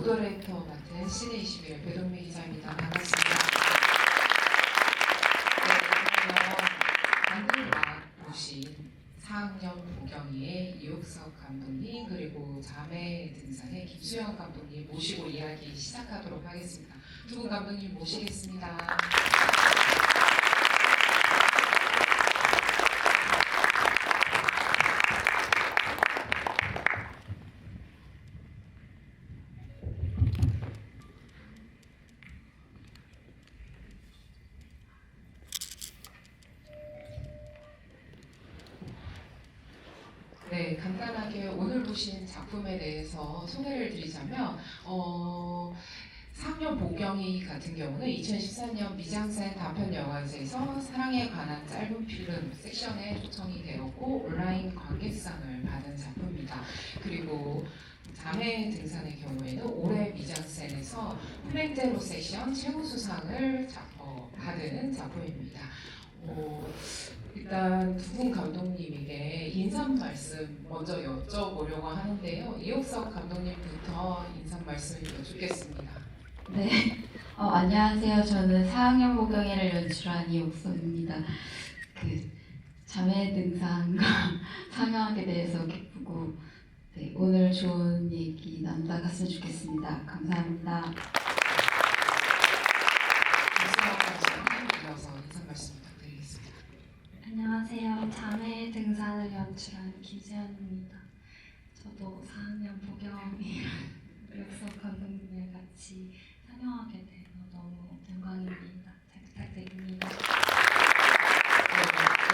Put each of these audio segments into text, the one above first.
오더레이터 맡은 시대21의 배동미 기자입니다. 반갑습니다. 네, 그러면 오늘 모신 4학년 보경이의 이옥석 감독님 그리고 자매 등산의 김수영 감독님 모시고 이야기 시작하도록 하겠습니다. 두 분 감독님 모시겠습니다. 네, 간단하게 오늘 보신 작품에 대해서 소개를 드리자면 3년 보경이 같은 경우는 2014년 미장센 단편영화제에서 사랑에 관한 짧은 필름 섹션에 초청이 되었고 온라인 관객상을 받은 작품입니다. 그리고 자매 등산의 경우에는 올해 미장센에서 플랭제로 섹션 최우수상을 받은 작품입니다. 일단 두 분 감독님에게 인사 말씀 먼저 여쭤보려고 하는데요. 이옥석 감독님부터 인사 말씀 여쭙겠습니다. 네, 안녕하세요. 저는 4학년 보경이를 연출한 이옥석입니다. 자매 등산과 상영하게 대해서 기쁘고 오늘 좋은 얘기 나갔으면 좋겠습니다. 감사합니다. 이어서 인사 말씀 부탁드리겠습니다. 안녕하세요. 자매 등산을 연출한 김지연입니다. 저도 4학년 보경이랑 이옥석 감독님을 같이 상영하게 돼서 너무 영광입니다. 잘 부탁드립니다. 네,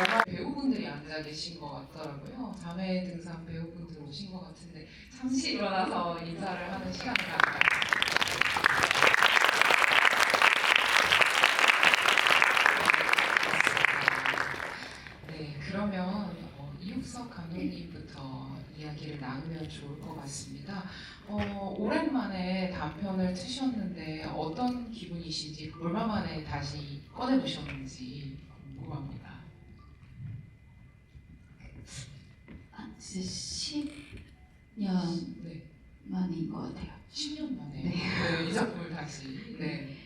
영화 배우분들이 앉아 계신 것 같더라고요. 자매 등산 배우분들 오신 것 같은데 잠시 일어나서 인사를 하는 시간을 가져요. 네, 그러면 이옥석 감독님부터 이야기를 나누면 좋을 것 같습니다. 오랜만에 단편을 트셨는데 어떤 기분이신지, 얼마 만에 다시 꺼내보셨는지 궁금합니다. 진짜 10년 네, 만인 것 같아요. 10년 만에 네. 이 작품을 다시. 네.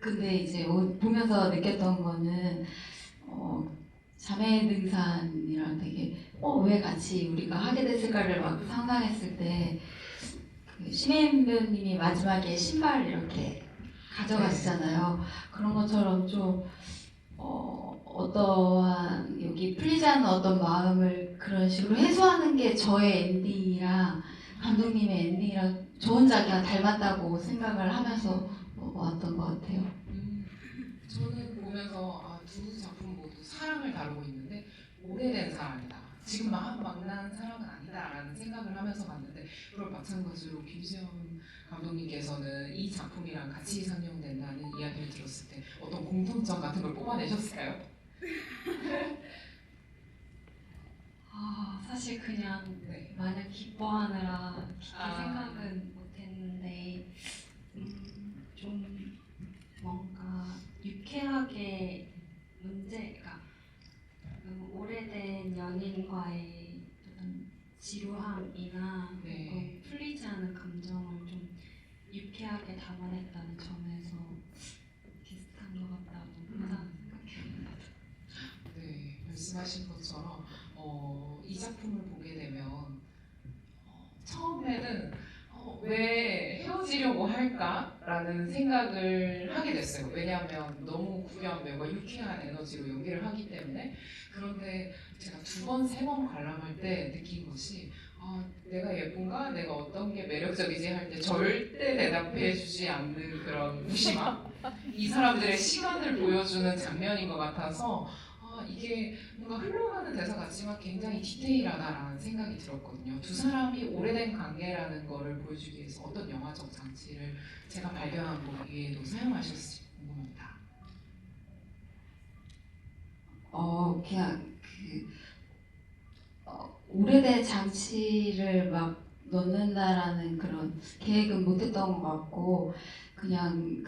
근데 이제 보면서 느꼈던 거는 자매 등산이랑 되게 왜 같이 우리가 하게 됐을까를 막 상상했을 때 심혜인 배우님이 마지막에 신발 이렇게 가져가시잖아요. 그런 것처럼 좀 어떠한 여기 풀리지 않는 어떤 마음을 그런 식으로 해소하는 게 저의 엔딩이랑 감독님의 엔딩이랑 저 혼자 그냥 닮았다고 생각을 하면서 왔던 것 같아요. 저는 보면서 두 작품 모두 사랑을 다루고 있는데 오래된 사랑이다. 지금 막 만난 사랑은 아니다라는 생각을 하면서 봤는데 그럼 마찬가지로 김수영 감독님께서는 이 작품이랑 같이 상영된다는 이야기를 들었을 때 어떤 공통점 같은 걸 뽑아내셨을까요? 사실 그냥 네. 마냥 기뻐하느라 깊게 아. 생각은 못했는데 좀 뭔가 유쾌하게 문제가 오래된 연인과의 어떤 지루함이나 네. 혹은 풀리지 않은 감정을 좀 유쾌하게 담아냈다는 점에서 비슷한 것 같다고 항상 생각해요. 네, 말씀하신 것처럼 이 작품을 보게 되면 처음에는 왜 헤어지려고 할까라는 생각을 하게 됐어요. 왜냐하면 너무 구현 배우가 유쾌한 에너지로 연기를 하기 때문에. 그런데 제가 2번, 3번 관람할 때 느낀 것이 내가 예쁜가? 내가 어떤 게 매력적이지 할 때 절대 대답해 주지 않는 그런 무심함? 이 사람들의 시간을 보여주는 장면인 것 같아서 이게 뭔가 흘러가는 대사 같지만 굉장히 디테일하다라는 생각이 들었거든요. 두 사람이 오래된 관계라는 거를 보여주기 위해서 어떤 영화적 장치를 제가 발견한 거 위에도 사용하셨을지 궁금합니다. 그냥 오래된 장치를 막 넣는다라는 그런 계획은 못했던 것 같고 그냥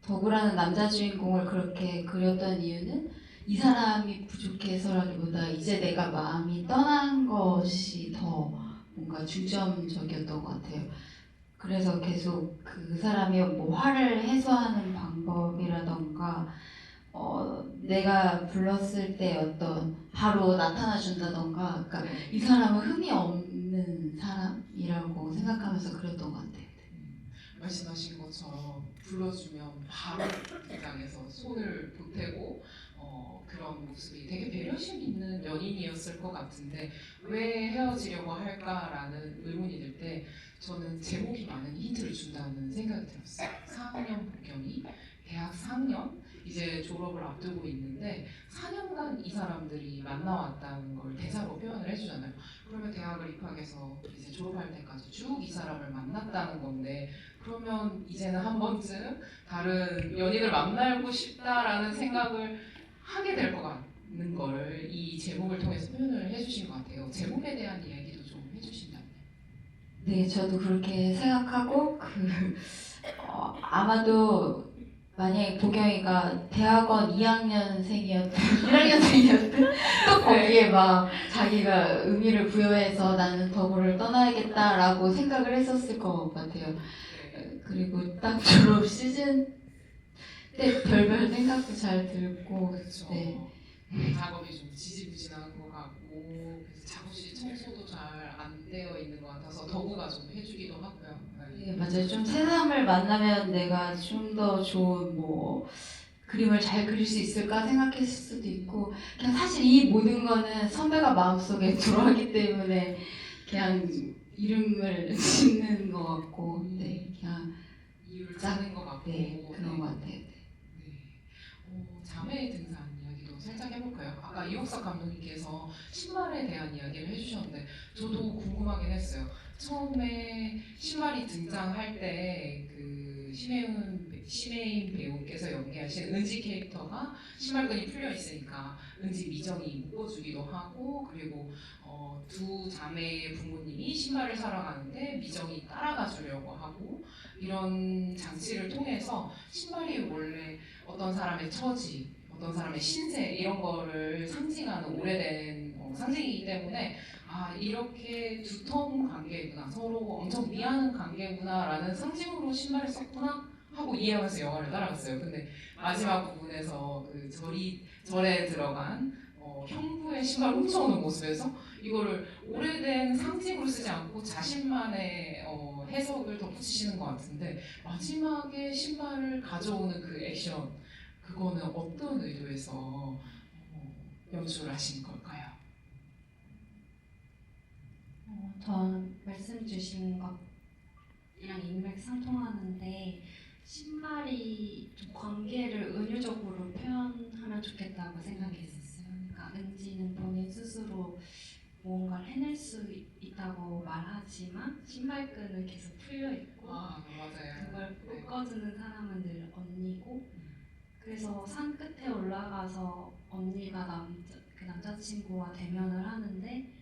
덕우라는 남자 주인공을 그렇게 그렸던 이유는 이 사람이 부족해서라기보다 이제 내가 마음이 떠난 것이 더 뭔가 중점적이었던 것 같아요. 그래서 계속 그 사람이 뭐 화를 해소하는 방법이라던가 내가 불렀을 때 어떤 바로 나타나 준다던가 그러니까 이 사람은 흠이 없는 사람이라고 생각하면서 그렸던 것 같아요. 말씀하신 것처럼 불러주면 바로 등장해서 손을 보태고 그런 모습이 되게 배려심 있는 연인이었을 것 같은데 왜 헤어지려고 할까라는 의문이 들 때 저는 제목이 많은 힌트를 준다는 생각이 들었어요. 4학년 복경이 대학 4학년 이제 졸업을 앞두고 있는데 4년간 이 사람들이 만나왔다는 걸 대사로 표현을 해주잖아요. 그러면 대학을 입학해서 이제 졸업할 때까지 쭉 이 사람을 만났다는 건데 그러면 이제는 한 번쯤 다른 연인을 만나고 싶다라는 생각을 하게 될 것 같는 걸 이 제목을 통해서 표현을 해주신 것 같아요. 제목에 대한 이야기도 좀 해주신다면. 네, 저도 그렇게 생각하고 아마도 만약에 보경이가 대학원 2학년생이었든 1학년생이었든 또 거기에 막 자기가 의미를 부여해서 나는 더불을 떠나야겠다라고 생각을 했었을 것 같아요. 그리고 딱 졸업 시즌 때 별별 생각도 잘 들고 그렇죠. 네. 작업이 좀 지지부진한 것 같고 그래서 작업실 청소도 잘 안 되어 있는 것 같아서 더구가 좀 해주기도 하고요. 네, 맞아요. 좀 새삼을 만나면 내가 좀 더 좋은 뭐 그림을 잘 그릴 수 있을까 생각했을 수도 있고 그냥 사실 이 모든 거는 선배가 마음속에 들어가기 때문에 그냥 이름을 짓는 것 같고 네, 그냥 이유를 짜는 것 같고 네, 그런 것 같아요. 네. 자매의 등산 이야기도 살짝 해볼까요? 아까 이옥석 감독님께서 신발에 대한 이야기를 해주셨는데 저도 궁금하긴 했어요. 처음에 신발이 등장할 때 그 심혜인 배우께서 연기하신 은지 캐릭터가 신발끈이 풀려 있으니까 은지 미정이 묶어주기도 하고 그리고 두 자매의 부모님이 신발을 사러 가는데 미정이 따라가 주려고 하고 이런 장치를 통해서 신발이 원래 어떤 사람의 처지, 어떤 사람의 신세 이런 거를 상징하는 오래된 상징이기 때문에 아 이렇게 두터운 관계구나 서로 엄청 미안한 관계구나라는 상징으로 신발을 썼구나 하고 이해하면서 영화를 따라갔어요. 근데 마지막 부분에서 그 절에 들어간 형부의 신발 훔쳐오는 모습에서 이거를 오래된 상징으로 쓰지 않고 자신만의 해석을 덧붙이시는 것 같은데 마지막에 신발을 가져오는 그 액션 그거는 어떤 의도에서 연출을 하신 걸까요? 전 말씀 주신 것이랑 일맥상통하는데 신발이 좀 관계를 은유적으로 표현하면 좋겠다고 생각했었어요. 그러니까 은지는 본인 스스로 무언가를 해낼 수 있다고 말하지만 신발끈은 계속 풀려 있고 맞아요. 그걸 묶어주는 사람은 늘 언니고 그래서 산 끝에 올라가서 언니가 그 남자친구와 대면을 하는데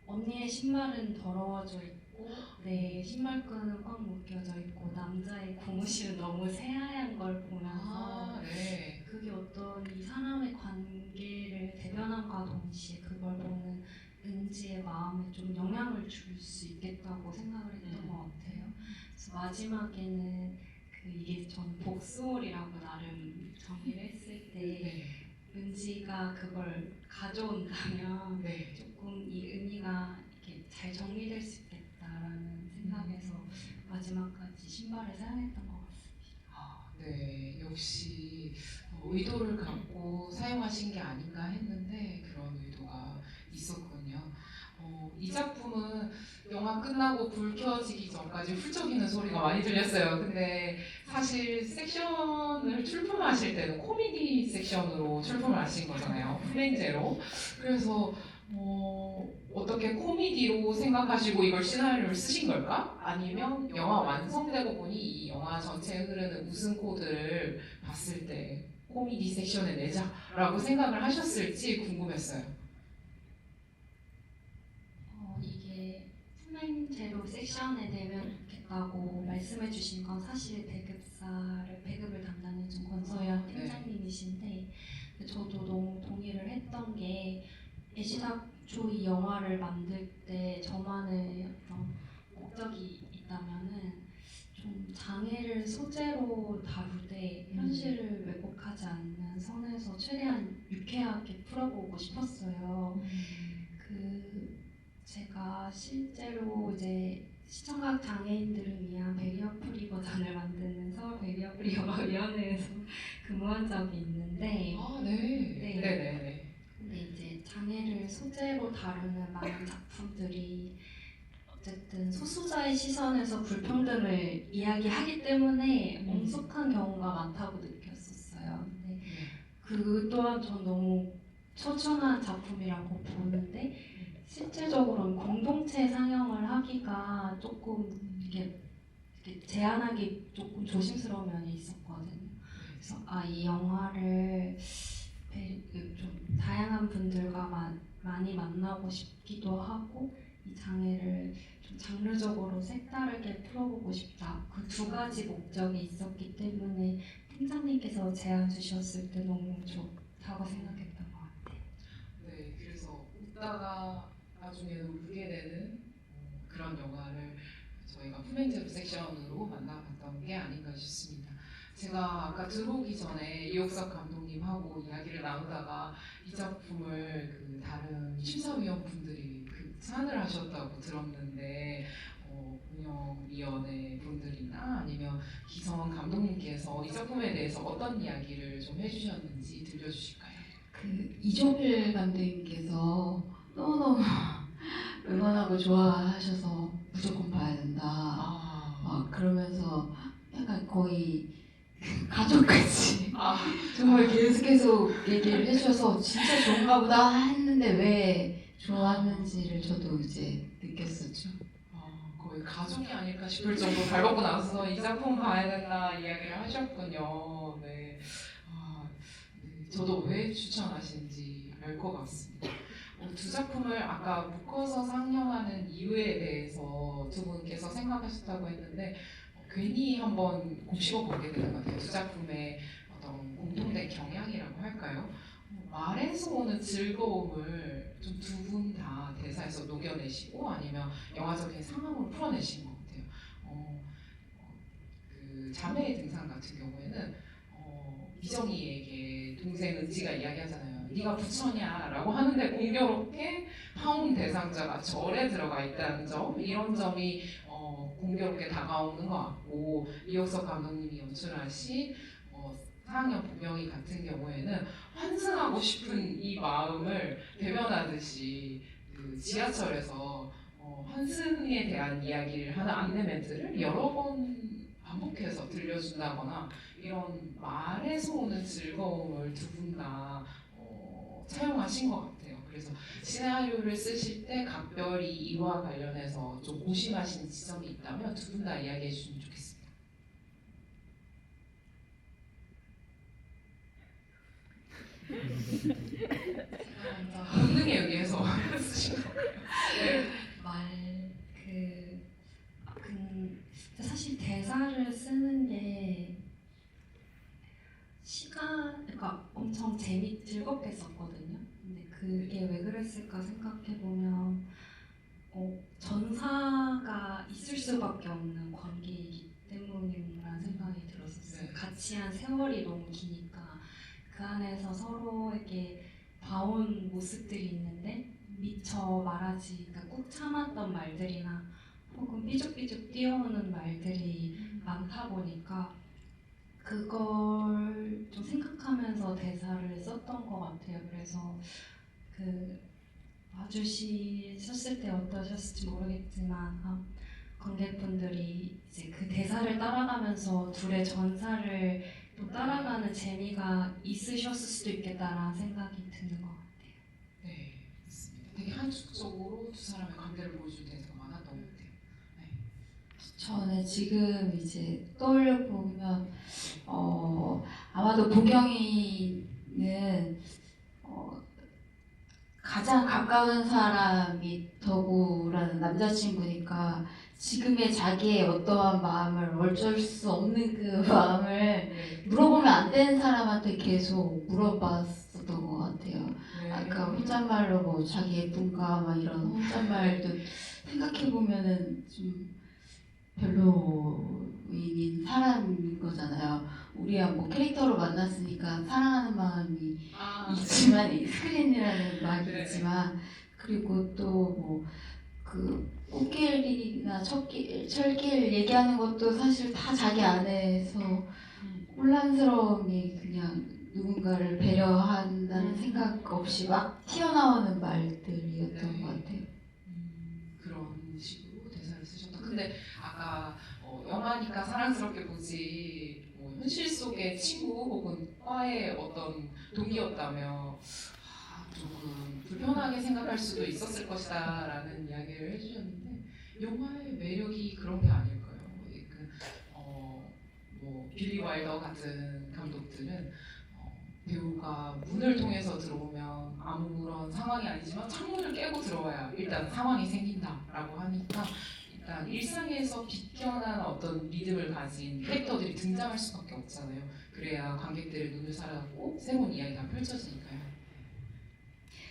언니의 신발은 더러워져 있고 내 신발끈은 꽉 묶여져 있고 남자의 고무신은 너무 새하얀 걸 보면서 네. 그게 어떤 이 사람의 관계를 대변함과 동시에 그걸 보는 은지의 마음에 좀 영향을 줄 수 있겠다고 생각을 했던 것 같아요. 그래서 마지막에는 이게 전 복수홀이라고 나름 정의를 했을 때 은지가 그걸 가져온다면 조금 이 의미가 이렇게 잘 정리될 수 있겠다라는 생각에서 마지막까지 신발을 사용했던 것 같습니다. 네, 역시 의도를 갖고 사용하신 게 아닌가 했는데 그런 의도가 있었군요. 이 작품은 영화 끝나고 불 켜지기 전까지 훌쩍이는 소리가 많이 들렸어요. 근데 사실 섹션을 출품하실 때는 코미디 섹션으로 출품을 하신 거잖아요. 플랜제로. 그래서 어떻게 코미디로 생각하시고 이걸 시나리오를 쓰신 걸까? 아니면 영화 완성되고 보니 이 영화 전체에 흐르는 웃음 코드를 봤을 때 코미디 섹션에 내자라고 생각을 하셨을지 궁금했어요. 이게 플랜제로 섹션에 내면 좋겠다고 말씀해 주신 건 사실 배급을 담당해준 권서연 팀장님이신데 저도 너무 동의를 했던 게 애시당초 이 영화를 만들 때 저만의 어떤 목적이 있다면은 좀 장애를 소재로 다루되 현실을 왜곡하지 않는 선에서 최대한 유쾌하게 풀어보고 싶었어요. 제가 실제로 이제 시청각 장애인들을 위한 베리어 프리 버전을 만드는 서울 베리어 프리 영화위원회에서 근무한 적이 있는데 아, 네. 네. 네네네. 근데 이제 장애를 소재로 다루는 많은 작품들이 어쨌든 소수자의 시선에서 불평등을 이야기하기 때문에 엄숙한 경우가 많다고 느꼈었어요. 근데 그 또한 전 너무 처참한 작품이라고 보는데 실제적으로는 공동체 상영을 하기가 조금 이렇게 제안하기 조금 조심스러운 면이 있었거든요. 그래서 이 영화를 좀 다양한 분들과 많이 만나고 싶기도 하고 이 장애를 좀 장르적으로 색다르게 풀어보고 싶다. 그 두 가지 목적이 있었기 때문에 팀장님께서 제안 주셨을 때 너무 좋다고 생각했던 것 같아요. 네, 그래서 웃다가 나중에는 울게 되는 그런 영화를 저희가 풀멘트 섹션으로 만나봤던 게 아닌가 싶습니다. 제가 아까 들어오기 전에 이옥석 감독님하고 이야기를 나누다가 이 작품을 그 다른 심사위원분들이 극찬을 하셨다고 들었는데 운영위원회 분들이나 아니면 기성 감독님께서 이 작품에 대해서 어떤 이야기를 좀 해주셨는지 들려주실까요? 이종필 감독님께서 너무너무 응원하고 좋아하셔서 무조건 봐야 된다. 막 그러면서 약간 거의 가족같이 정말 계속 얘기를 해주셔서 진짜 좋은가 보다 했는데 왜 좋아하는지를 저도 이제 느꼈었죠. 거의 가족이 아닐까 싶을 정도로 발벗고 나서 이 작품 봐야 된다 이야기를 하셨군요. 네. 네. 저도 왜 추천하신지 알 것 같습니다. 두 작품을 아까 묶어서 상영하는 이유에 대해서 두 분께서 생각하셨다고 했는데 괜히 한번 곱씹어 보게 되는 것 같아요. 두 작품의 어떤 공통된 경향이라고 할까요? 말에서 오는 즐거움을 좀 두 분 다 대사에서 녹여내시고 아니면 영화적인 상황으로 풀어내신 것 같아요. 그 자매의 등산 같은 경우에는 이정희에게 동생 은지가 이야기하잖아요. 네가 부처냐라고 하는데 공교롭게 파혼 대상자가 절에 들어가 있다는 점, 이런 점이 공교롭게 다가오는 것 같고 이옥석 감독님이 연출하신 사학년 보명이 같은 경우에는 환승하고 싶은 이 마음을 대변하듯이 그 지하철에서 환승에 대한 이야기를 하는 안내 멘트를 여러 번 반복해서 들려준다거나 이런 말에서 오는 즐거움을 두 분 다 사용하신 것 같아요. 그래서 시나리오를 쓰실 때 각별히 이와 관련해서 좀 고심하신 지점이 있다면 두 분 다 이야기해 주시면 좋겠습니다. 본능에 의해서 쓰신 거예요. 사실 대사를 쓰는 게 그러니까 엄청 즐겁게 썼거든요. 근데 그게 왜 그랬을까 생각해 보면 전사가 있을 수밖에 없는 관계이기 때문이라는 생각이 들었었어요. 같이 한 세월이 너무 기니까 그 안에서 서로에게 봐온 모습들이 있는데 미처 말하지, 그러니까 꾹 참았던 말들이나 혹은 삐죽삐죽 뛰어오는 말들이 많다 보니까 그걸 좀 생각하면서 대사를 썼던 것 같아요. 그래서 봐주셨을 때 어떠셨을지 모르겠지만 관객분들이 이제 그 대사를 따라가면서 둘의 전사를 또 따라가는 재미가 있으셨을 수도 있겠다라는 생각이 드는 것 같아요. 네, 맞습니다. 되게 한축적으로 두 사람의 관계를 보여준 대사가 많았던 것 같아요. 네. 저는 지금 이제 떠올려 보면 아마도 보경이는 가장 가까운 사람이 덕우라는 남자친구니까 지금의 자기의 어떠한 마음을 어쩔 수 없는 그 마음을 물어보면 안 되는 사람한테 계속 물어봤었던 것 같아요. 같아요. 네. 아까 혼잣말로 뭐 자기 예쁜가 막 이런 혼잣말도 생각해 보면은 좀 별로인 사람인 거잖아요. 우리야 뭐 캐릭터로 만났으니까 사랑하는 마음이 있지만 이 스크린이라는 막이 네. 있지만 그리고 또 뭐 그 꽃길이나 철길 얘기하는 것도 사실 다 자기 안에서 혼란스러움이 그냥 누군가를 배려한다는 생각 없이 막 튀어나오는 말들이었던 네. 것 같아요. 그런 식으로 대사를 쓰셨다. 근데 아까 영화니까 사랑스럽게 보지 뭐 현실 속의 친구 혹은 과의 어떤 동기였다면 조금 불편하게 생각할 수도 있었을 것이다 라는 이야기를 해주셨는데 영화의 매력이 그런 게 아닐까요? 뭐 빌리 와일더 같은 감독들은 배우가 문을 통해서 들어오면 아무런 상황이 아니지만 창문을 깨고 들어와야 일단 상황이 생긴다라고 하니까 일단 일상에서 비껴난 어떤 리듬을 가진 캐릭터들이 등장할 수밖에 없잖아요. 그래야 관객들의 눈을 사로잡고 새로운 이야기가 펼쳐지니까요.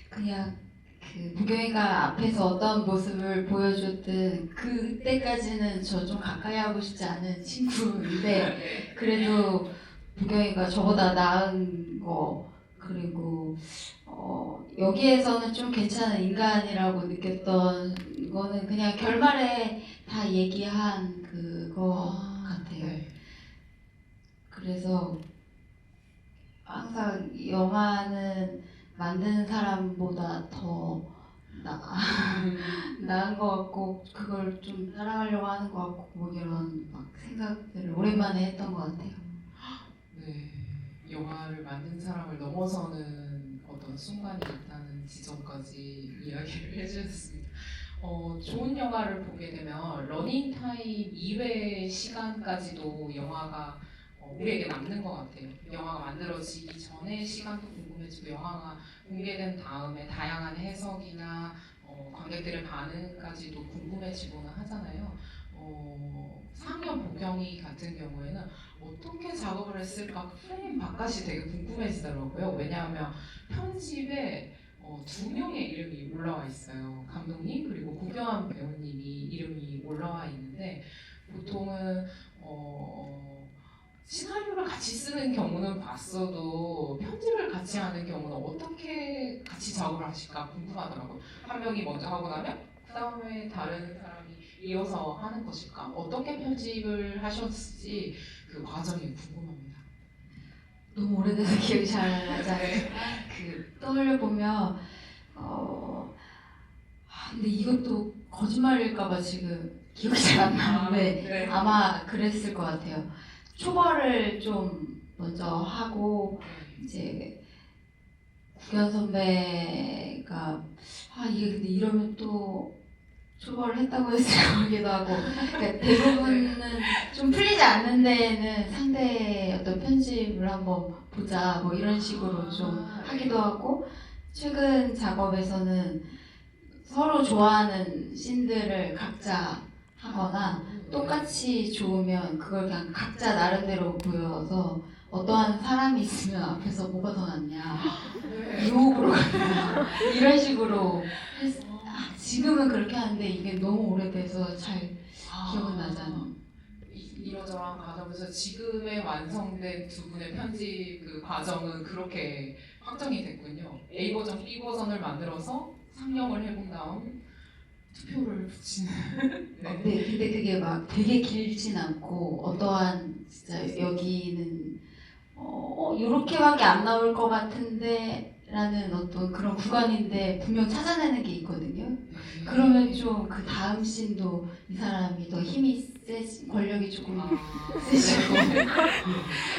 그냥 그 부경이가 앞에서 어떤 모습을 보여줬든 그때까지는 저 좀 가까이 하고 싶지 않은 친구인데 그래도 부경이가 저보다 나은 거 그리고 여기에서는 좀 괜찮은 인간이라고 느꼈던 거는 그냥 결말에 다 얘기한 그거 같아요. 네. 그래서 항상 영화는 만드는 사람보다 더 나은 것 같고 그걸 좀 따라가려고 하는 것 같고 뭐 이런 막 생각들을 오랜만에 했던 것 같아요. 네, 영화를 만든 사람을 넘어서는 어떤 순간이 있다는 지점까지 이야기를 해주셨습니다. 좋은 영화를 보게 되면 러닝타임 이외의 시간까지도 영화가 우리에게 남는 것 같아요. 영화가 만들어지기 전의 시간도 궁금해지고 영화가 공개된 다음에 다양한 해석이나 관객들의 반응까지도 궁금해지고는 하잖아요. 상영 보경이 같은 경우에는 어떻게 작업을 했을까 프레임 바깥이 되게 궁금해지더라고요. 왜냐하면 편집에 두 명의 이름이 올라와 있어요. 감독님 그리고 구경한 배우님이 이름이 올라와 있는데 보통은 시나리오를 같이 쓰는 경우는 봤어도 편집을 같이 하는 경우는 어떻게 같이 작업을 하실까 궁금하더라고요. 한 명이 먼저 하고 나면 그 다음에 다른 사람이 이어서 하는 것일까? 어떻게 편집을 하셨을지 그 과정이 궁금합니다. 너무 오래돼서 기억이 잘 나지 않아요. 떠올려 보면 근데 이것도 거짓말일까봐 지금 기억이 잘 안 나는데 네. 아마 그랬을 것 같아요. 초벌을 좀 먼저 하고 이제 국현 선배가 이게 근데 이러면 또 초벌을 했다고 했을 것 같기도 하고 그러니까 대부분은 좀 풀리지 않는 데에는 상대의 어떤 편집을 한번 보자 뭐 이런 식으로 좀 하기도 하고 최근 작업에서는 서로 좋아하는 씬들을 각자 하거나 똑같이 좋으면 그걸 그냥 각자 나름대로 보여서 어떠한 사람이 있으면 앞에서 뭐가 더 낫냐 유혹으로 가냐 이런 식으로 지금은 그렇게 하는데 이게 너무 오래돼서 잘 기억은 나지 않아요. 이러저러한 과정에서 지금의 완성된 두 분의 편집 그 과정은 그렇게 확정이 됐군요. A 버전, B 버전을 만들어서 상영을 해본 다음 투표를 붙이는. 네. 네, 근데 그게 막 되게 길진 않고 어떠한 진짜 여기는 요렇게밖에 안 나올 것 같은데 라는 어떤 그런 구간인데 분명 찾아내는 게 있거든요. 그러면 좀 그 다음 씬도 이 사람이 더 힘이 세지 권력이 조금 세지고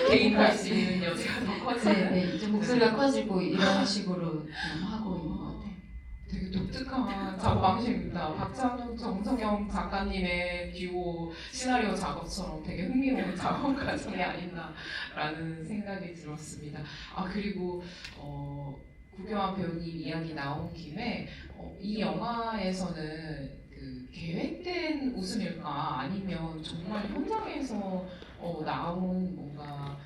개인할 수 있는 여지가 더 커지는. 네, 이제 목소리가 커지고 이런 식으로 좀 하고 있는 것 같아요. 되게 독특한 작업 방식입니다. 박찬욱, 정성영 작가님의 듀오 시나리오 작업처럼 되게 흥미로운 작업 과정이 아닌가라는 생각이 들었습니다. 그리고 구경한 배우님 이야기 나온 김에 이 영화에서는 그 계획된 웃음일까 아니면 정말 현장에서 나온 뭔가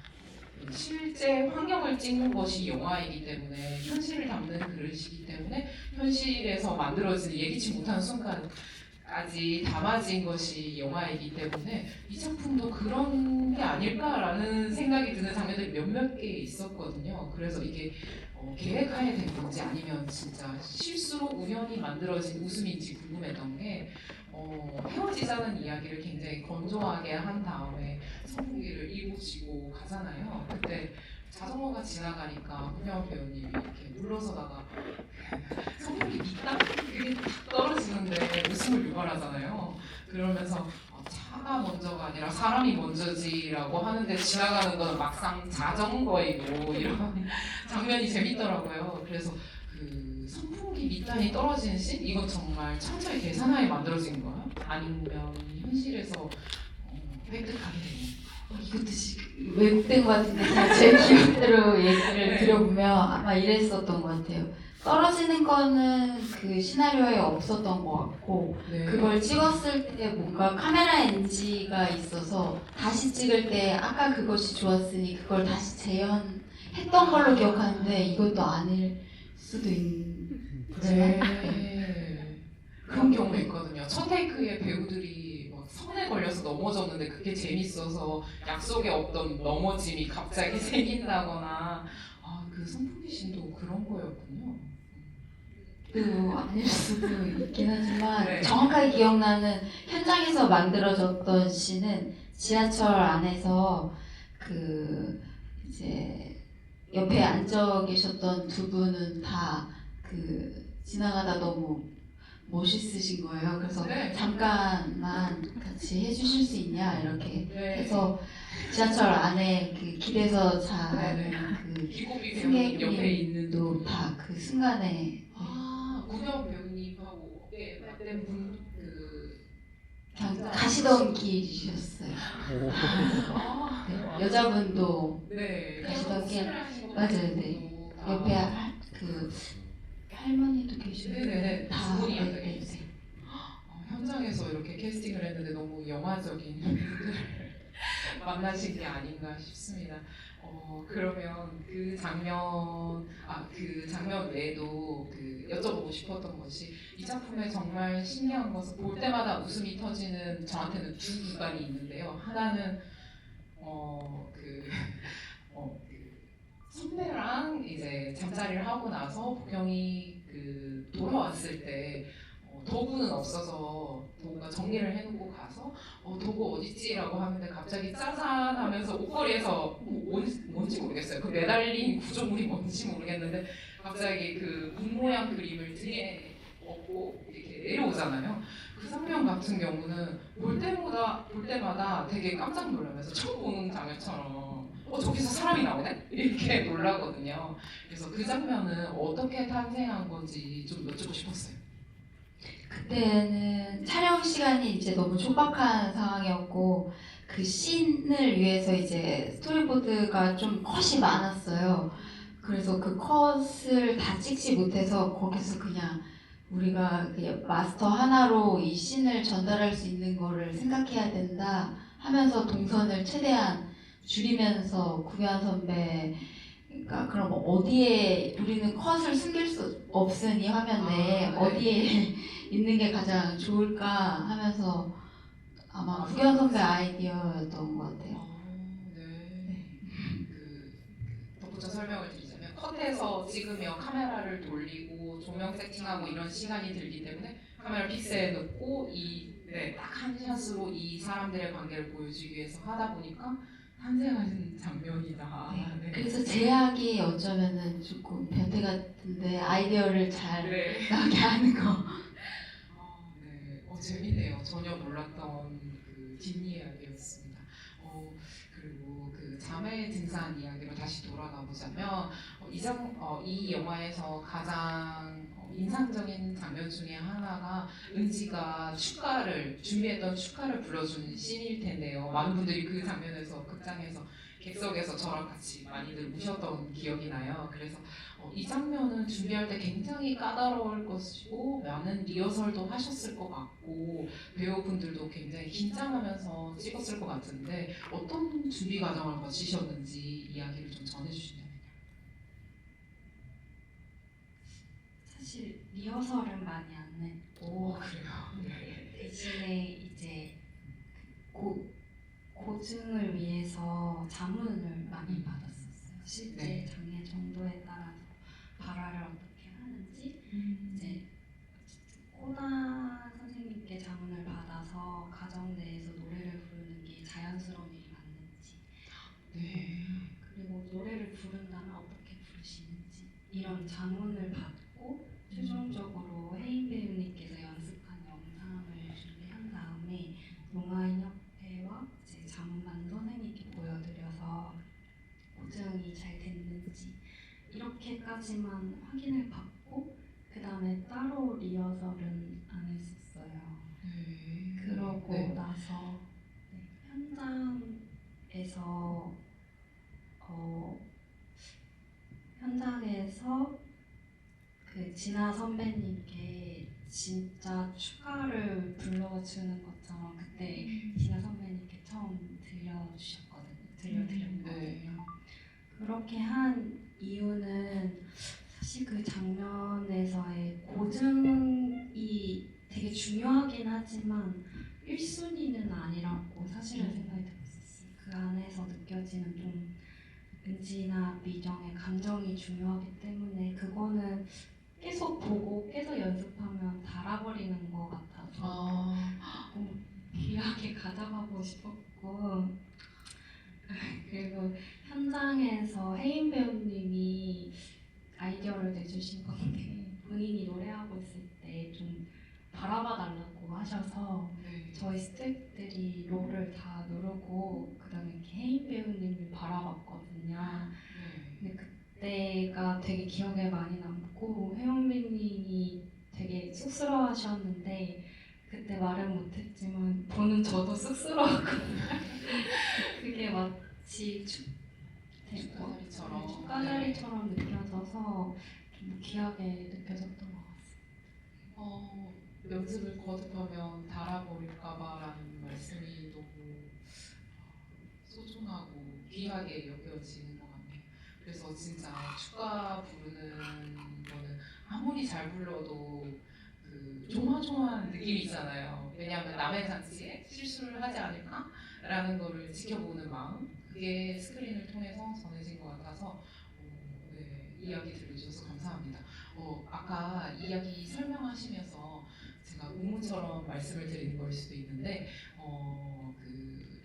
실제 환경을 찍는 것이 영화이기 때문에 현실을 담는 그릇이기 때문에 현실에서 만들어진 예기치 못한 순간까지 담아진 것이 영화이기 때문에 이 작품도 그런 게 아닐까라는 생각이 드는 장면들이 몇몇 개 있었거든요. 그래서 이게 계획하에 된 건지 아니면 진짜 실수로 우연히 만들어진 웃음인지 궁금했던 게 헤어지자는 이야기를 굉장히 건조하게 한 다음에 선풍기를 이고지고 가잖아요. 그때 자전거가 지나가니까 구경 배우님이 이렇게 물러서다가 선풍기 밑단 그게 딱 떨어지는데 웃음을 유발하잖아요. 그러면서 차가 먼저가 아니라 사람이 먼저지라고 하는데 지나가는 건 막상 자전거이고 이런 장면이 재밌더라고요. 그래서 그 선풍기 밑단이 떨어지는 씬 이건 정말 철저히 계산하에 만들어진 거야? 아니면 현실에서 획득하게 되는 이것도 왜곡된 것 같은데 제가 제 기억대로 얘기를 들어보면 아마 이랬었던 것 같아요. 떨어지는 거는 그 시나리오에 없었던 것 같고 네. 그걸 찍었을 때 뭔가 카메라 NG가 있어서 다시 찍을 때 아까 그것이 좋았으니 그걸 다시 재현했던 걸로 기억하는데 이것도 아닐 수도 있지만 네. 그런 경우 있거든요. 첫 테이크에 배우들이 막 선에 걸려서 넘어졌는데 그게 재밌어서 약속에 없던 넘어짐이 갑자기 생긴다거나 그 선풍기 씬도 그런 거였군요. 또 아닐 수도 있긴 하지만 네. 정확하게 기억나는 현장에서 만들어졌던 씬은 지하철 안에서 그 이제 옆에 앉아 계셨던 두 분은 다 그 지나가다 너무 멋있으신 거예요. 그래서 네. 잠깐만 같이 해주실 수 있냐 이렇게 네. 해서 지하철 안에 그 길에서 네, 자는 그 기고비 배우님 옆에 있는 승객님도 다 그 순간에 구경 배우님하고 맞된 분 그냥 가시던 길이셨어요. 네, 여자분도 네. 가시던 길. 맞아요. 맞아요, 네. 옆에 그 할머니도 계시고 네네네. 다 두 분이 네, 앉아 네, 계세요. 현장에서 이렇게 캐스팅을 했는데 너무 영화적인 분들을 만나신 게 아닌가 싶습니다. 그러면 그 장면 외에도 여쭤보고 싶었던 것이 이 작품에 정말 신기한 것은 볼 때마다 웃음이 터지는 저한테는 두 구간이 있는데요. 하나는 선배랑 이제 잠자리를 하고 나서 보경이 돌아왔을 때 도구는 없어서 도구가 정리를 해놓고 가서 도구 어딨지라고 하는데 갑자기 짜잔 하면서 옷걸이에서 뭔지 모르겠어요. 그 매달린 구조물이 뭔지 모르겠는데 갑자기 그 문 모양 그림을 등에 업고 이렇게 내려오잖아요. 그 장면 같은 경우는 볼 때마다 되게 깜짝 놀라면서 처음 보는 장면처럼 저기서 사람이 나오네? 이렇게 놀라거든요. 그래서 그 장면은 어떻게 탄생한 건지 좀 여쭙고 싶었어요. 그때는 촬영 시간이 이제 너무 촉박한 상황이었고 그 씬을 위해서 이제 스토리보드가 좀 컷이 많았어요. 그래서 그 컷을 다 찍지 못해서 거기서 그냥 우리가 그냥 마스터 하나로 이 씬을 전달할 수 있는 거를 생각해야 된다 하면서 동선을 최대한 줄이면서 구현 선배가 그럼 어디에 우리는 컷을 숨길 수 없으니 화면 내에 네. 어디에 있는 게 가장 좋을까 하면서 아마 구현 선배 아이디어였던 것 같아요. 네. 덧붙여 설명을 드리자면 컷에서 찍으면 카메라를 돌리고 조명 세팅하고 이런 시간이 들기 때문에 카메라 픽셀에 넣고 딱 한 샷으로 이 사람들의 관계를 보여주기 위해서 하다 보니까 탄생하는 장면이다. 네. 그래서 제약이 어쩌면은 조금 변태 같은데 아이디어를 잘 나오게 하는 거. 네. 재밌네요. 전혀 몰랐던 뒷이야기였습니다. 그리고 자매 등산 이야기로 다시 돌아가 보자면 이 영화에서 가장 인상적인 장면 중에 하나가 은지가 준비했던 축가를 불러준 씬일 텐데요. 많은 분들이 그 장면에서 극장에서 객석에서 저랑 같이 많이들 우셨던 기억이 나요. 그래서 이 장면은 준비할 때 굉장히 까다로울 것이고 많은 리허설도 하셨을 것 같고 배우분들도 굉장히 긴장하면서 찍었을 것 같은데 어떤 준비 과정을 거치셨는지 이야기를 좀 전해주시면. 사실 리허설은 많이 안 냈고 그래요. 대신에 이제 고증을 위해서 자문을 많이 받았었어요. 실제 네. 장애 정도에 따라서 발화를 어떻게 하는지 이제 코다 선생님께 자문을 받아서 가정 내에서 노래를 부르는 게 자연스러운 일이 맞는지 네. 그리고 노래를 부른다면 어떻게 부르시는지 이런 자문을 받고 최종적으로 혜인 배우님께서 연습한 영상을 준비한 다음에 동아인협회와 제 자문받는 선생님께 보여드려서 고증이 잘 됐는지 이렇게까지만 확인을 받고 그 다음에 따로 리허설은 안 했었어요. 네. 그러고 네. 나서 현장에서 그 진아 선배님께 진짜 추가를 불러주는 것처럼 그때 진아 선배님께 처음 들려드렸거든요. 네. 그렇게 한 이유는 사실 그 장면에서의 고증이 되게 중요하긴 하지만 1순위는 아니라고 사실은 생각이 들었었어요. 그 안에서 느껴지는 좀 은지나 미정의 감정이 중요하기 때문에 그거는 계속 보고 계속 연습하면 달아버리는 것 같아서 조금 귀하게 가져가고 싶었고 그리고 현장에서 혜인 배우님이 아이디어를 내주신 건데 본인이 노래하고 있을 때 좀 바라봐 달라고 하셔서 네. 저희 스태프들이 롤을 다 누르고 그다음에 이렇게 혜인 배우님을 바라봤거든요. 네. 근데 그때가 되게 기억에 많이 남고 혜영민님이 되게 쑥스러워하셨는데 그때 말은 못했지만 보는 저도 쑥스러웠거든요. 그게 마치 축가자리처럼 느껴져서 좀 귀하게 느껴졌던 것 같습니다. 연습을 거듭하면 달아버릴까봐라는 말씀이 너무 소중하고 귀하게 여겨지는 것 같네요. 그래서 진짜 축가 부르는 거는 아무리 잘 불러도 그 조마조마한 느낌이 있잖아요. 왜냐하면 남의 잔치에 실수를 하지 않을까라는 거를 지켜보는 마음, 그게 스크린을 통해서 전해진 것 같아서 네, 이야기 들려주셔서 감사합니다. 아까 이야기 설명하시면서 제가 의문처럼 말씀을 드리는 걸 수도 있는데 그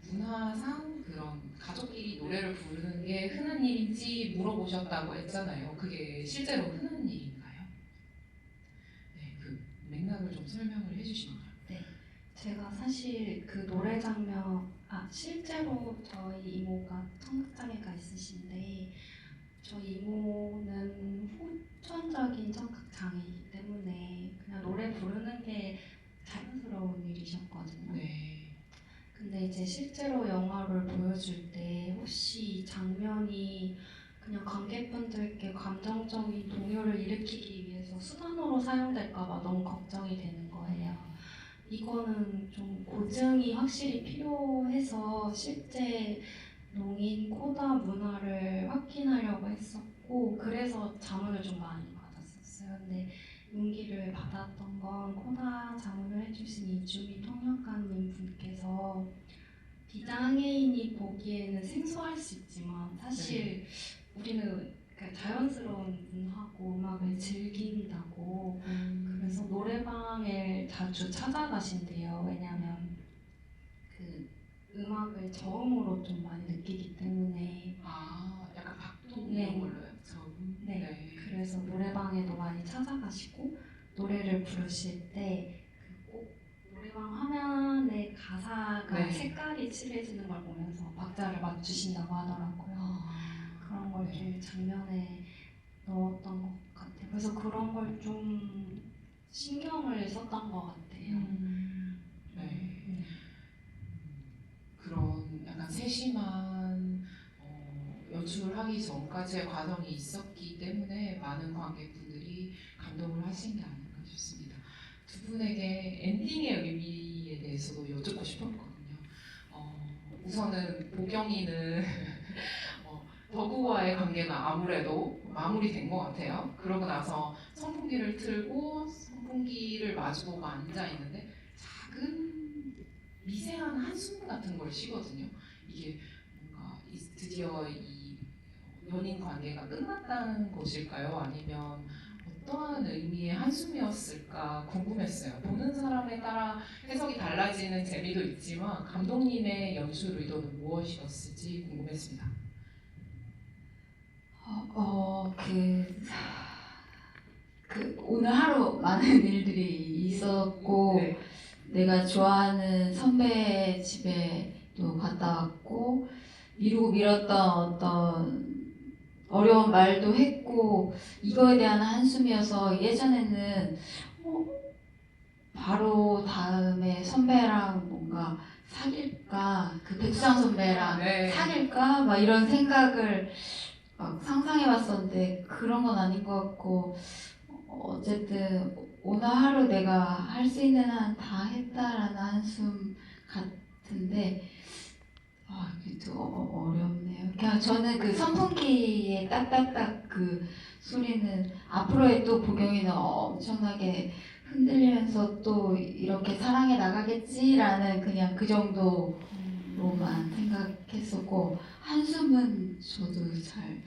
문화상 그런 가족끼리 노래를 부르는 게 흔한 일인지 물어보셨다고 했잖아요. 그게 실제로 흔한 일인가요? 네, 그 맥락을 좀 설명을 해주시면요. 제가 사실 그 노래 장면, 실제로 저희 이모가 청각장애가 있으신데 저희 이모는 후천적인 청각장애이기 때문에 그냥 노래 부르는 게 자연스러운 일이셨거든요. 네. 근데 이제 실제로 영화를 보여줄 때 혹시 이 장면이 그냥 관객분들께 감정적인 동요를 일으키기 위해서 수단으로 사용될까봐 너무 걱정이 되는 거예요. 이거는 좀 고증이 확실히 필요해서 실제 농인 코다 문화를 확인하려고 했었고 그래서 자문을 좀 많이 받았었어요. 근데 용기를 받았던 건 코다 자문을 해주신 이주미 통역가님 분께서 비장애인이 보기에는 생소할 수 있지만 사실 우리는 자연스러운 문화고 음악을 즐긴다고 그래서 노래방을 자주 찾아가신대요. 왜냐하면 그 음악을 저음으로 좀 많이 느끼기 때문에 약간 박동 네. 이런 걸로요? 저음? 네. 그래서 노래방에도 많이 찾아가시고 노래를 부르실 때 꼭 노래방 화면에 가사가 네. 색깔이 칠해지는 걸 보면서 박자를 맞추신다고 하더라고요. 그런 걸 좀 장면에 넣었던 것 같아요. 그래서 그런 걸 좀 신경을 썼던 것 같아요. 네. 그런 약간 세심한 연출하기 전까지의 과정이 있었기 때문에 많은 관객분들이 감동을 하신 게 아닌가 싶습니다. 두 분에게 엔딩의 의미에 대해서도 여쭙고 싶었거든요. 우선은 보경이는 덕우와의 관계가 아무래도 마무리된 것 같아요. 그러고 나서 선풍기를 틀고 선풍기를 마주보고 앉아 있는데 작은 미세한 한숨 같은 걸 쉬거든요. 이게 뭔가 드디어 이 연인 관계가 끝났다는 것일까요? 아니면 어떠한 의미의 한숨이었을까 궁금했어요. 보는 사람에 따라 해석이 달라지는 재미도 있지만 감독님의 연출 의도는 무엇이었을지 궁금했습니다. 오늘 하루 많은 일들이 있었고, 네. 내가 좋아하는 선배 집에도 갔다 왔고, 미루고 미뤘던 어떤 어려운 말도 했고, 이거에 대한 한숨이어서 예전에는 바로 다음에 선배랑 뭔가 사귈까, 그 백수장 선배랑 네. 사귈까, 막 이런 생각을 막 상상해봤었는데 그런 건 아닌 것 같고, 어쨌든 오늘 하루 내가 할 수 있는 한 다 했다라는 한숨 같은데, 이게 또 어렵네요. 그냥 저는 그 선풍기의 딱딱딱 그 소리는 앞으로의 또 보경이는 엄청나게 흔들리면서 또 이렇게 사랑해 나가겠지라는 그냥 그 정도로만 생각했었고, 한숨은 저도 잘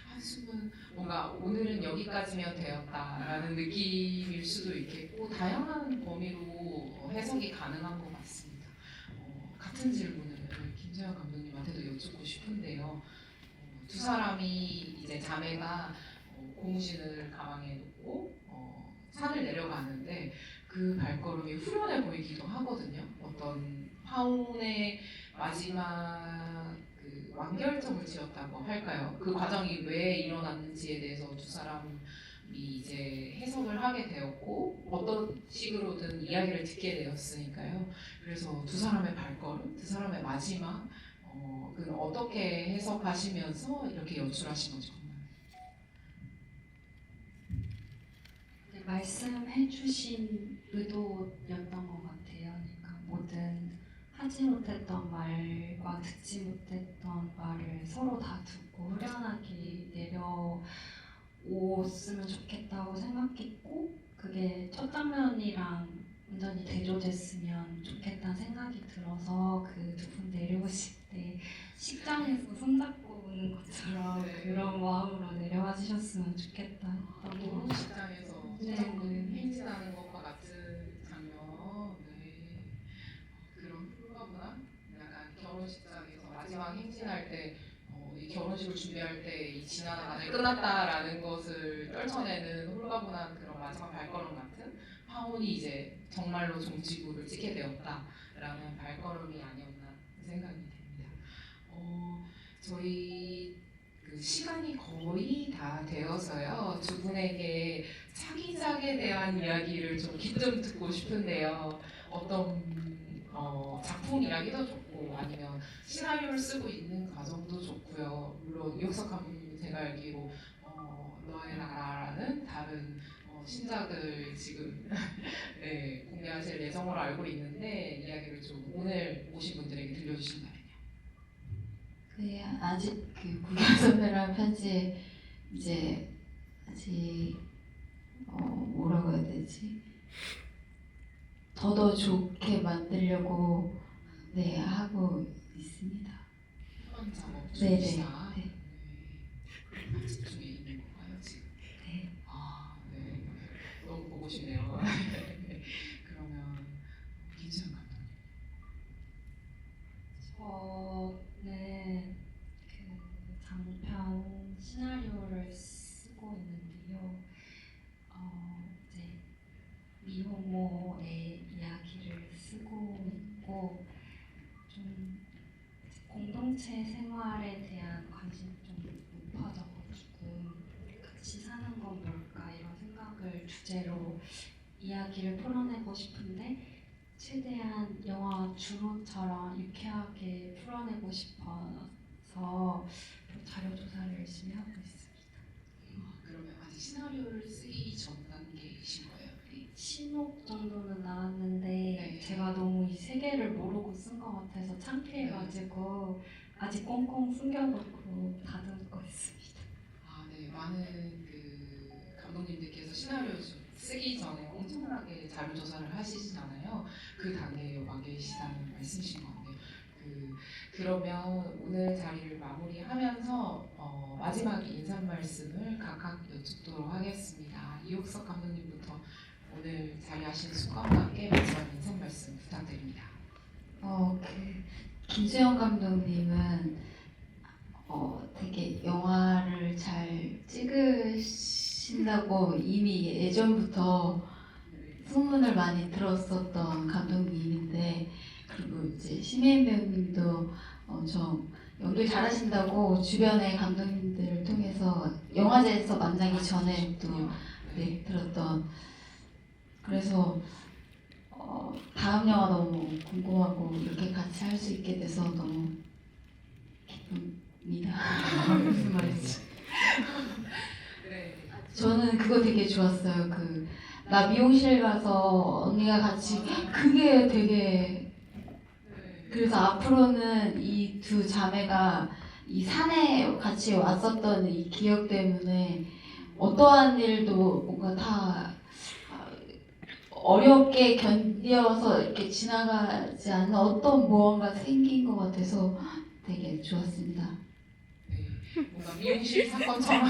한숨은 뭔가 오늘은 여기까지면 되었다라는 느낌일 수도 있겠고 다양한 범위로 해석이 가능한 것 같습니다. 같은 질문을 김세현 감독님한테도 여쭙고 싶은데요. 두 사람이 이제 자매가 고무신을 가방에 놓고 산을 내려가는데 그 발걸음이 후련해 보이기도 하거든요. 어떤 파운의 마지막 그 완결점을 지었다고 할까요? 그 과정이 왜 일어났는지에 대해서 두 사람이 이제 해석을 하게 되었고 어떤 식으로든 이야기를 듣게 되었으니까요. 그래서 두 사람의 발걸음, 두 사람의 마지막 그 어떻게 해석하시면서 이렇게 연출하신 건지 궁금해요. 네, 말씀해주신 의도였던 것 같아요. 그러니까 모든 하지 못했던 말과 듣지 못했던 말을 서로 다 듣고 후련하게 내려오었으면 좋겠다고 생각했고, 그게 첫 장면이랑 완전히 대조됐으면 좋겠다는 생각이 들어서 그 두 분 내려오실 때 식장에서 손잡고 오는 것처럼 그런 마음으로 내려와 주셨으면 좋겠다 했던 것 결혼식장에서 네. 손잡고는 행진하는 것과 같은 장면. 네. 그런 훌가분한 약간 결혼식장에서 마지막 행진할 때 이 결혼식을 준비할 때 이 지나는 날이 끝났다라는 것을 떨쳐내는 홀가분한 그런 마지막 발걸음 같은 파혼이 이제 정말로 종지부를 찍게 되었다라는 발걸음이 아니었나 생각이 됩니다. 저희 그 시간이 거의 다 되어서요. 두 분에게 차기작에 대한 이야기를 좀 깊좀 듣고 싶은데요. 어떤 작품 이야기도 좋고 아니면 시나리오를 쓰고 있는 과정도 좋고요. 물론 이혁석 제가 알기로 너의 나라라는 다른 신작을 지금 네, 공개하실 예정으로 알고 있는데 이야기를 좀 오늘 오신 분들에게 들려주신다면요. 아직 그 구경 선배랑 편지 이제 아직 뭐라고 해야 되지? 더 좋게 만들려고 하고 있습니다. 한 작업 네네. 중이시다. 네. 편집 중에 있는 건가요 지금? 네. 네. 너무 보고 싶네요. 그러면 김수현 감독님. 저는 그 장편 시나리오를 쓰고 있는데요. 이제 미호모의 이야기를 쓰고 있고, 좀 공동체 생활에 대한 관심이 좀 높아져가지고 같이 사는 건 뭘까 이런 생각을 주제로 이야기를 풀어내고 싶은데, 최대한 영화 주모처럼 유쾌하게 풀어내고 싶어서 있어서 자료 조사를 열심히 하고 있습니다. 그러면 아직 시나리오를 쓰기 전 단계이신 거예요? 신호 정도는 나왔는데 네. 제가 너무 이 세계를 모르고 쓴 것 같아서 창피해가지고 아직 꽁꽁 숨겨놓고 다듬고 있습니다. 아, 네. 많은 그 감독님들께서 시나리오 쓰기 전에 엄청나게 자료 조사를 하시잖아요. 그 단계에 와 계시다는 말씀이신 것 같네요. 그러면 오늘 자리를 마무리하면서 마지막 인사 말씀을 각각 여쭙도록 하겠습니다. 이옥석 감독님부터 오늘 자리하신 수감과 함께 마지막 인사 말씀 부탁드립니다. 김수영 감독님은 되게 영화를 잘 찍으신다고 이미 예전부터 소문을 많이 들었었던 감독님인데, 그리고 이제 심혜인 배우님도 엄청 연기 잘하신다고 주변의 감독님들을 통해서 영화제에서 만나기 전에 또 들었던, 그래서 다음 영화 너무 궁금하고 이렇게 같이 할 수 있게 돼서 너무 기쁩니다. 무슨 말이지? 네. 저는 그거 되게 좋았어요. 나 미용실 가서 언니가 같이, 그게 되게, 그래서 앞으로는 이 두 자매가 이 산에 같이 왔었던 이 기억 때문에 어떠한 일도 뭔가 다 어렵게 견뎌서 이렇게 지나가지 않는 어떤 무언가 생긴 것 같아서 되게 좋았습니다. 네, 뭔가 미용실 사건처럼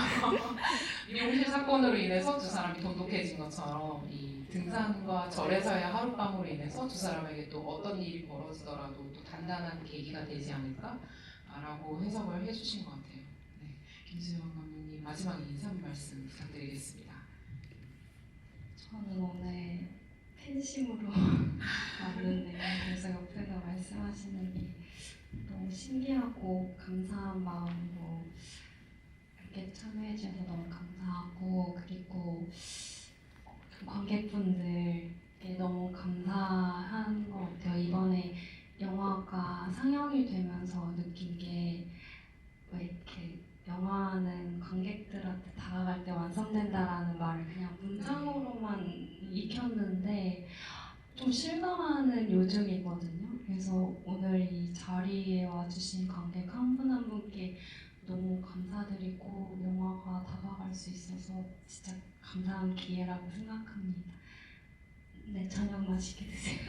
미용실 사건으로 인해서 두 사람이 돈독해진 것처럼 이 등산과 절에서의 하룻밤으로 인해서 두 사람에게 또 어떤 일이 벌어지더라도 또 단단한 계기가 되지 않을까라고 해석을 해주신 것 같아요. 네, 김수영 감독님 마지막 인사 말씀 부탁드리겠습니다. 저는 오늘 팬심으로 왔는데 그래서 옆에서 말씀하시는 게 너무 신기하고 감사한 마음으로 이렇게 참여해 주셔서 너무 감사하고, 그리고 관객분들께 너무 감사한 것 같아요. 이번에 영화가 상영이 되면서 느낀 게, 왜 이렇게 영화는 관객들한테 다가갈 때 완성된다라는 말을 그냥 문장으로만 익혔는데 좀 실감하는 요즘이거든요. 그래서 오늘 이 자리에 와주신 관객 한 분 한 분께 너무 감사드리고, 영화가 다가갈 수 있어서 진짜 감사한 기회라고 생각합니다. 네, 저녁 맛있게 드세요.